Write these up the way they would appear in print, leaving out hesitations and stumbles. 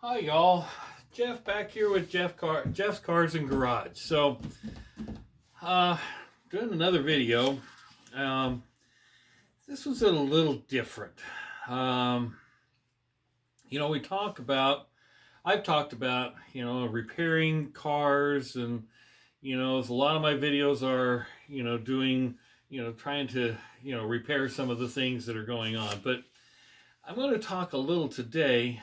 Hi y'all, Jeff back here with Jeff's Cars and Garage. Uh, doing another video. Um, this was a little different. Um, we talk about, I've talked about, repairing cars, and a lot of my videos are, doing, trying to, repair some of the things that are going on. But I'm going to talk a little today.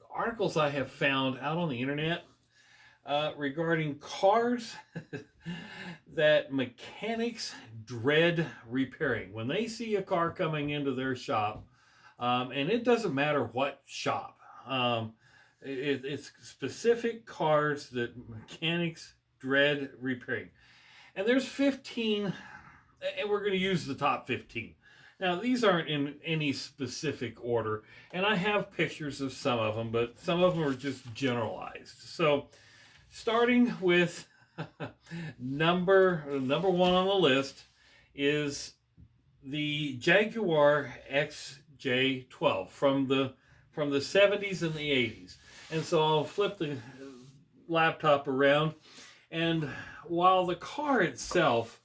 Articles I have found out on the internet regarding cars that mechanics dread repairing. When they see a car coming into their shop, and it doesn't matter what shop, it's specific cars that mechanics dread repairing. And there's 15, and we're going to use the top 15. Now, these aren't in any specific order, and I have pictures of some of them, but some of them are just generalized. So, starting with number one on the list is the Jaguar XJ12 from the 70s and the 80s. And so I'll flip the laptop around, and while the car itself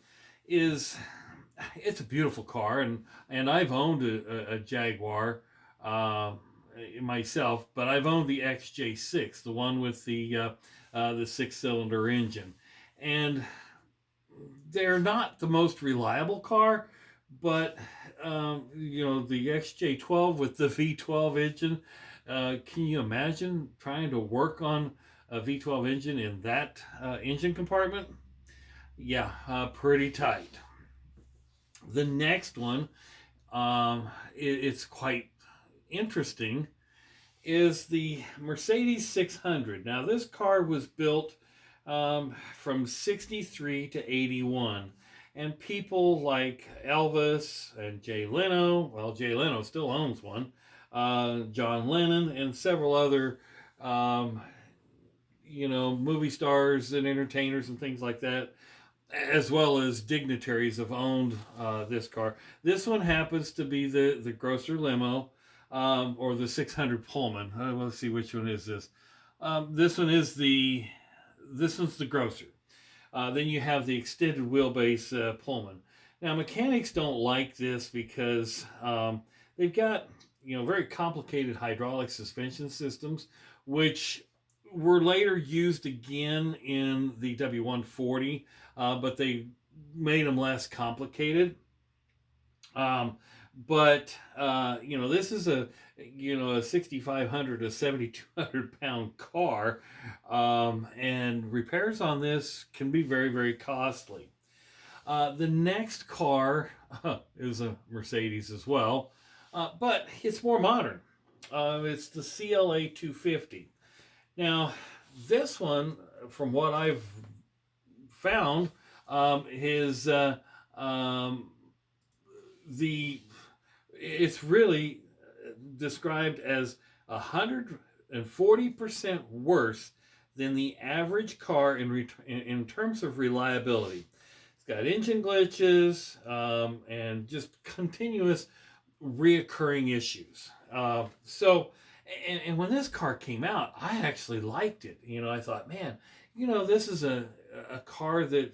is it's a beautiful car, and I've owned a Jaguar myself, but I've owned the XJ6, the one with the 6-cylinder engine, and they're not the most reliable car, but the XJ12 with the V12 engine. Can you imagine trying to work on a V12 engine in that engine compartment? Yeah, pretty tight. The next one, it's quite interesting, is the Mercedes 600. Now, this car was built from 63 to 81. And people like Elvis and Jay Leno, well, Jay Leno still owns one, John Lennon, and several other, movie stars and entertainers and things like that, as well as dignitaries have owned this car. This one happens to be the Grosser limo, or the 600 Pullman. Let's see, which one is this. This one's the Grosser. Then you have the extended wheelbase Pullman. Now, mechanics don't like this because they've got very complicated hydraulic suspension systems, which were later used again in the W140, but they made them less complicated. But this is a 6,500 to 7,200 pound car, and repairs on this can be very, very costly. The next car is a Mercedes as well, but it's more modern. It's the CLA 250. Now, this one, from what I've found, is it's really described as 140% worse than the average car in terms of reliability. It's got engine glitches, and just continuous reoccurring issues. And when this car came out, I actually liked it. I thought, man, this is a car that,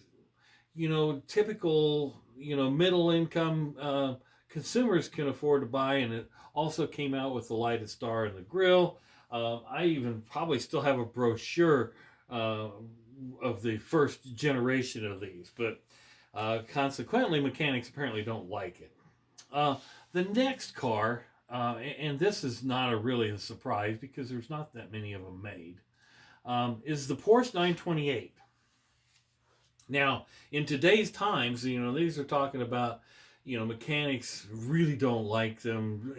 typical, middle income consumers can afford to buy, and it also came out with the lighted star in the grille. I even probably still have a brochure of the first generation of these, but consequently, mechanics apparently don't like it. The next car, and this is not really a surprise because there's not that many of them made, is the Porsche 928. Now, in today's times, these are talking about, mechanics really don't like them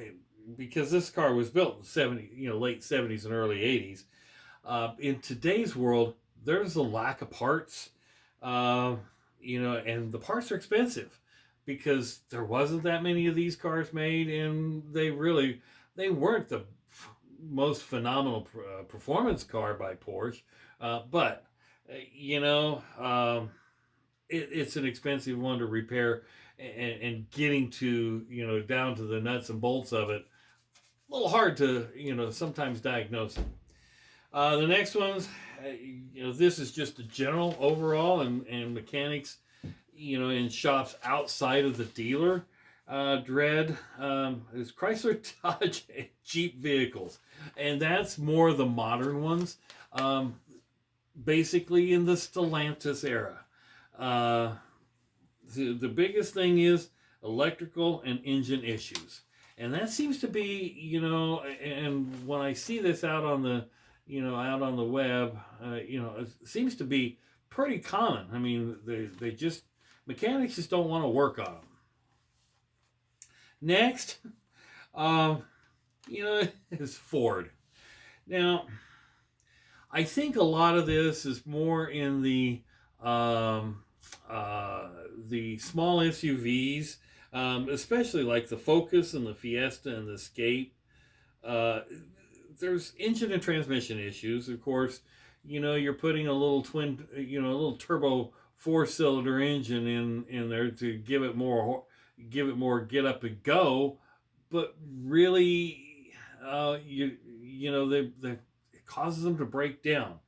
because this car was built in late 70s and early 80s. In today's world, there's a lack of parts, and the parts are expensive because there wasn't that many of these cars made, and they weren't the most phenomenal performance car by Porsche, but it's an expensive one to repair, and getting to down to the nuts and bolts of it, a little hard to sometimes diagnose it. The next ones, this is just a general overall and mechanics, in shops outside of the dealer. Dread is Chrysler, Dodge, and Jeep vehicles, and that's more the modern ones. Um, Basically, in the Stellantis era, uh, the biggest thing is electrical and engine issues, and that seems to be, and when I see this out on the out on the web, it seems to be pretty common. I mean, they just mechanics just don't want to work on them. Next, um, is Ford. Now, I think a lot of this is more in um, the small SUVs, especially like the Focus and the Fiesta and the Escape. Uh, there's engine and transmission issues, of course. You're putting a little a little turbo four-cylinder engine in there to give it more get up and go, but really, it causes them to break down.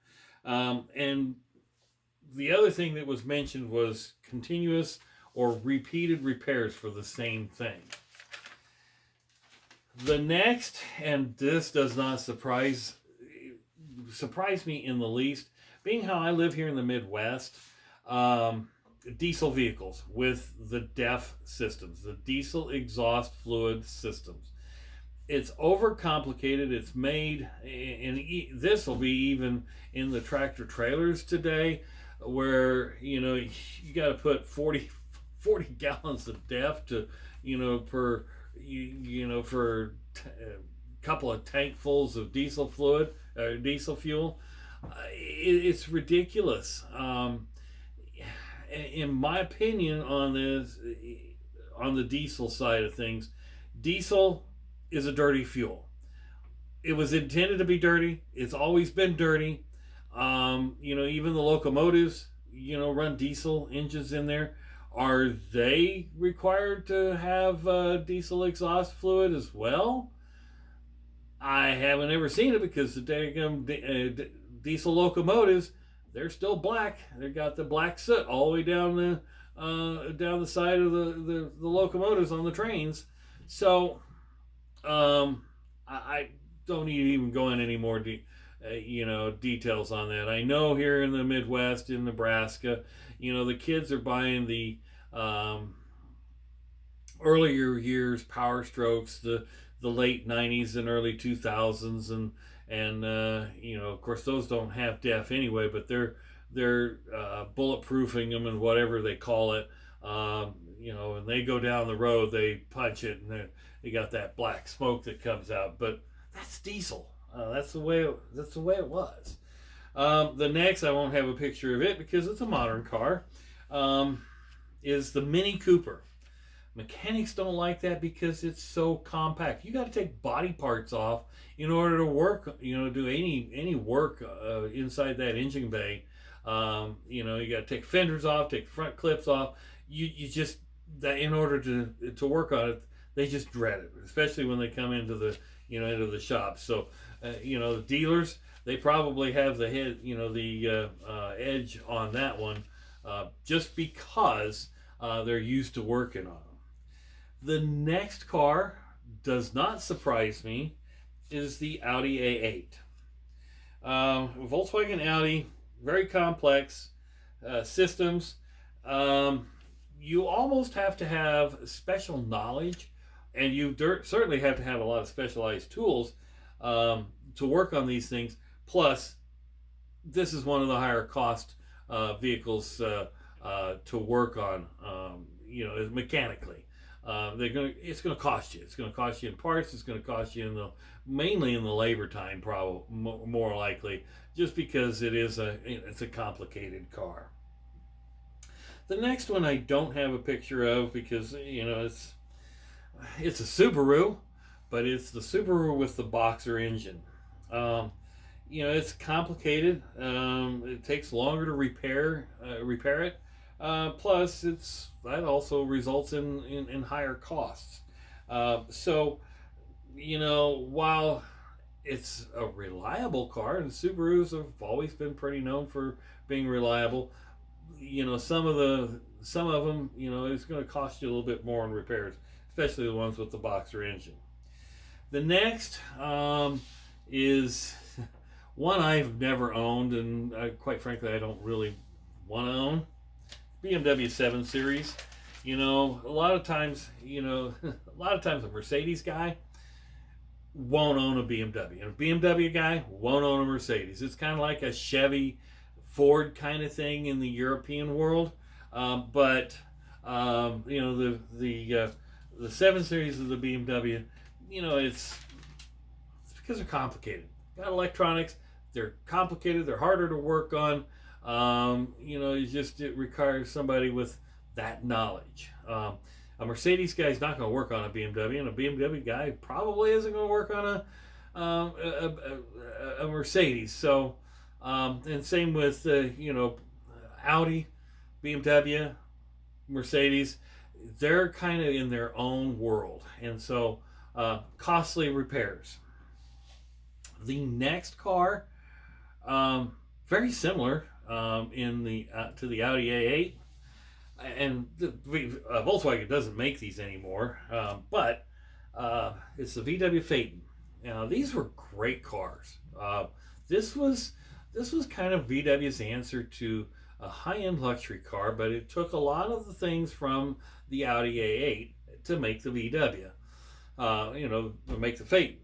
And the other thing that was mentioned was continuous or repeated repairs for the same thing. The next, and this does not surprise me in the least, being how I live here in the Midwest, diesel vehicles with the DEF systems, the diesel exhaust fluid systems. It's overcomplicated. It's made, and this will be even in the tractor trailers today, where you got to put 40 gallons of DEF to per for a couple of tankfuls of diesel fluid, diesel fuel. It's ridiculous. In my opinion on this, on the diesel side of things, diesel is a dirty fuel. It was intended to be dirty. It's always been dirty. Even the locomotives, run diesel engines in there. Are they required to have diesel exhaust fluid as well? I haven't ever seen it, because the diesel locomotives, they're still black. They've got the black soot all the way down the side of the locomotives on the trains. So I don't need to even go in any more details on that. I know here in the Midwest, in Nebraska, the kids are buying the earlier years Power Strokes, the late 90s and early 2000s, and of course those don't have DEF anyway, but they're bulletproofing them and whatever they call it. And they go down the road, they punch it, and they got that black smoke that comes out. But that's diesel. That's the way it was. The next, I won't have a picture of it because it's a modern car, is the Mini Cooper. Mechanics don't like that because it's so compact. You got to take body parts off in order to work, do any work inside that engine bay. You got to take fenders off, take front clips off. You just, that in order to work on it, they just dread it, especially when they come into the shop. So, the dealers, they probably have the head, the edge on that one, just because they're used to working on them. The next car does not surprise me, is the Audi A8. Volkswagen Audi, very complex systems. You almost have to have special knowledge, and you certainly have to have a lot of specialized tools to work on these things. Plus, this is one of the higher cost vehicles to work on, mechanically. It's going to cost you. It's going to cost you in parts. It's going to cost you mainly in the labor time, probably more likely, just because it's a complicated car. The next one I don't have a picture of because it's a Subaru, but it's the Subaru with the Boxer engine. It's complicated. It takes longer to repair it. Plus, that also results in higher costs. So, while it's a reliable car, and Subarus have always been pretty known for being reliable. You know, some of them, you know, it's going to cost you a little bit more in repairs, especially the ones with the Boxer engine. The next is one I've never owned, and quite frankly, I don't really want to own. BMW 7 Series. You know, a lot of times, a Mercedes guy won't own a BMW, and a BMW guy won't own a Mercedes. It's kind of like a Chevy, Ford kind of thing in the European world. But you know, the 7 Series of the BMW, you know, it's because they're complicated. Got electronics. They're complicated. They're harder to work on. You know, it requires somebody with that knowledge. A Mercedes guy is not going to work on a BMW, and a BMW guy probably isn't going to work on a Mercedes. So, and same with you know, Audi, BMW, Mercedes. They're kind of in their own world, and so costly repairs. The next car, very similar in the to the Audi A8, and Volkswagen doesn't make these anymore, but it's the VW Phaeton. Now these were great cars. This was kind of VW's answer to a high-end luxury car, but it took a lot of the things from the Audi A8 to make the VW. You know, to make the Phaeton.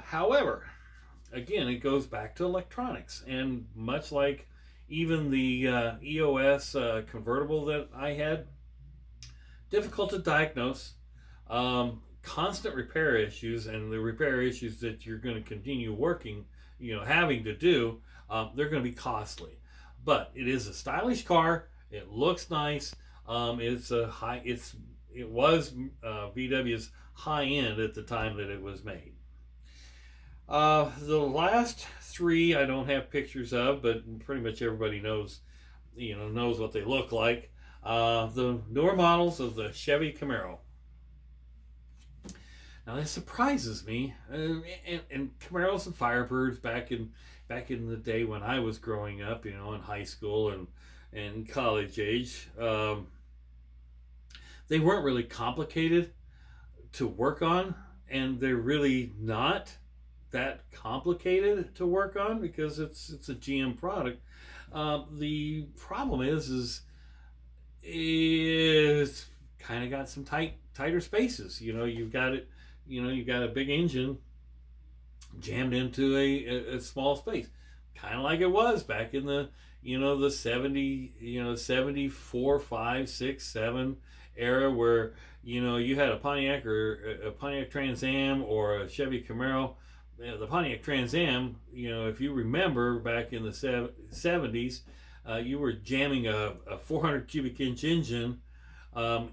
However, again, it goes back to electronics, and much like even the EOS convertible that I had, difficult to diagnose, constant repair issues, and the repair issues that you're going to continue working, you know, having to do, they're going to be costly. But it is a stylish car. It looks nice. It was VW's high end at the time that it was made. The last three I don't have pictures of, but pretty much everybody knows what they look like. The newer models of the Chevy Camaro. Now this surprises me, and Camaros and Firebirds back in the day when I was growing up, you know, in high school and college age, they weren't really complicated to work on, and they're really not that complicated to work on because it's a GM product. The problem is it's kind of got some tighter spaces. You know, you've got a big engine jammed into a small space, kind of like it was back in the the 74, 5, 6, 7 era, where you had a Pontiac or a Pontiac Trans Am or a Chevy Camaro. The Pontiac Trans Am, if you remember back in the 70s, you were jamming a 400 cubic inch engine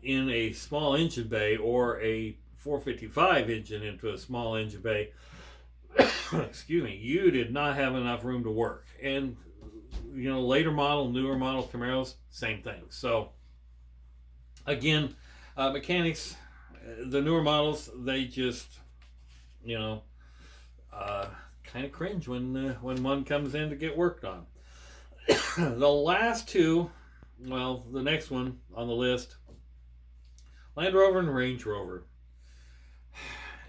in a small engine bay, or a 455 engine into a small engine bay. Excuse me. You did not have enough room to work. And newer model Camaros, same thing. So again, mechanics, the newer models, they just kind of cringe when one comes in to get worked on. The last two, well, the next one on the list, Land Rover and Range Rover.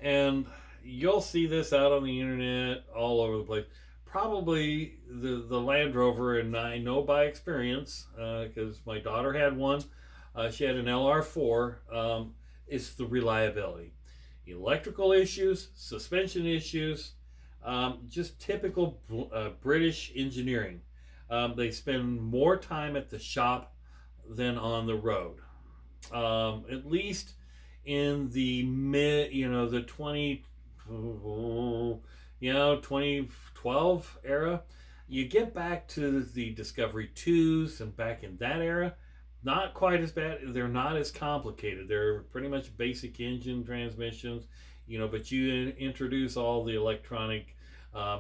And you'll see this out on the internet all over the place. Probably the Land Rover, and I know by experience, because my daughter had one. She had an LR4. It's the reliability. Electrical issues, suspension issues, just typical British engineering. They spend more time at the shop than on the road. At least in the the 2012 era. You get back to the Discovery 2s and back in that era, not quite as bad. They're not as complicated. They're pretty much basic engine transmissions, but you introduce all the electronic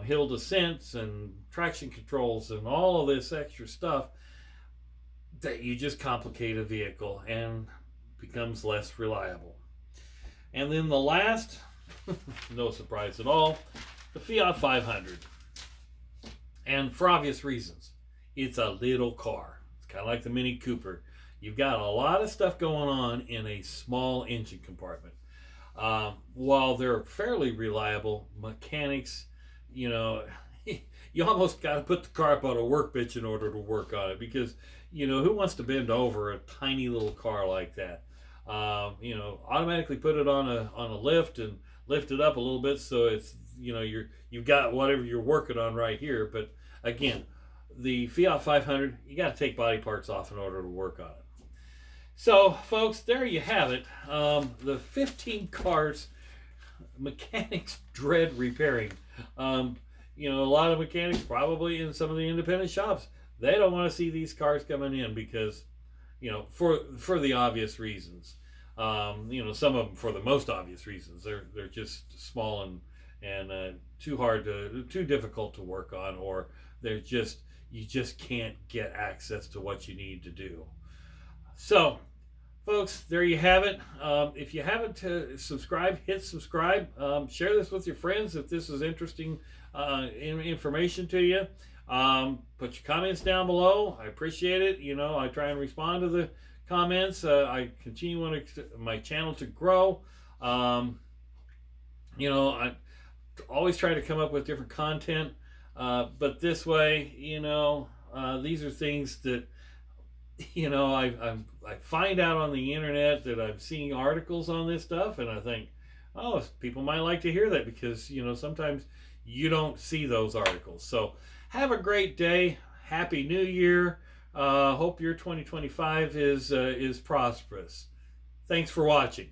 hill descents and traction controls and all of this extra stuff that you just complicate a vehicle and becomes less reliable. And then the last No surprise at all. The Fiat 500. And for obvious reasons. It's a little car. It's kind of like the Mini Cooper. You've got a lot of stuff going on in a small engine compartment. While they're fairly reliable, mechanics, you know, you almost got to put the car up on a workbench in order to work on it, because, you know, who wants to bend over a tiny little car like that? You know, automatically put it on a lift and lift it up a little bit so it's, you know, you've got whatever you're working on right here. But again, the Fiat 500, you got to take body parts off in order to work on it. So, folks, there you have it. The 15 cars mechanics dread repairing. You know, a lot of mechanics, probably in some of the independent shops, they don't want to see these cars coming in because, you know, for the obvious reasons. You know, some of them for the most obvious reasons. They're just small and too difficult to work on, or you just can't get access to what you need to do. So, folks, there you have it. If you haven't subscribed, hit subscribe. Share this with your friends if this is interesting information to you. Put your comments down below. I appreciate it. You know, I try and respond to the comments. I continue my channel to grow. You know, I always try to come up with different content, but this way, you know, these are things that, you know, I find out on the internet that I'm seeing articles on this stuff, and I think, oh, people might like to hear that, because, you know, sometimes you don't see those articles. So have a great day. Happy New Year. Hope your 2025 is prosperous. Thanks for watching.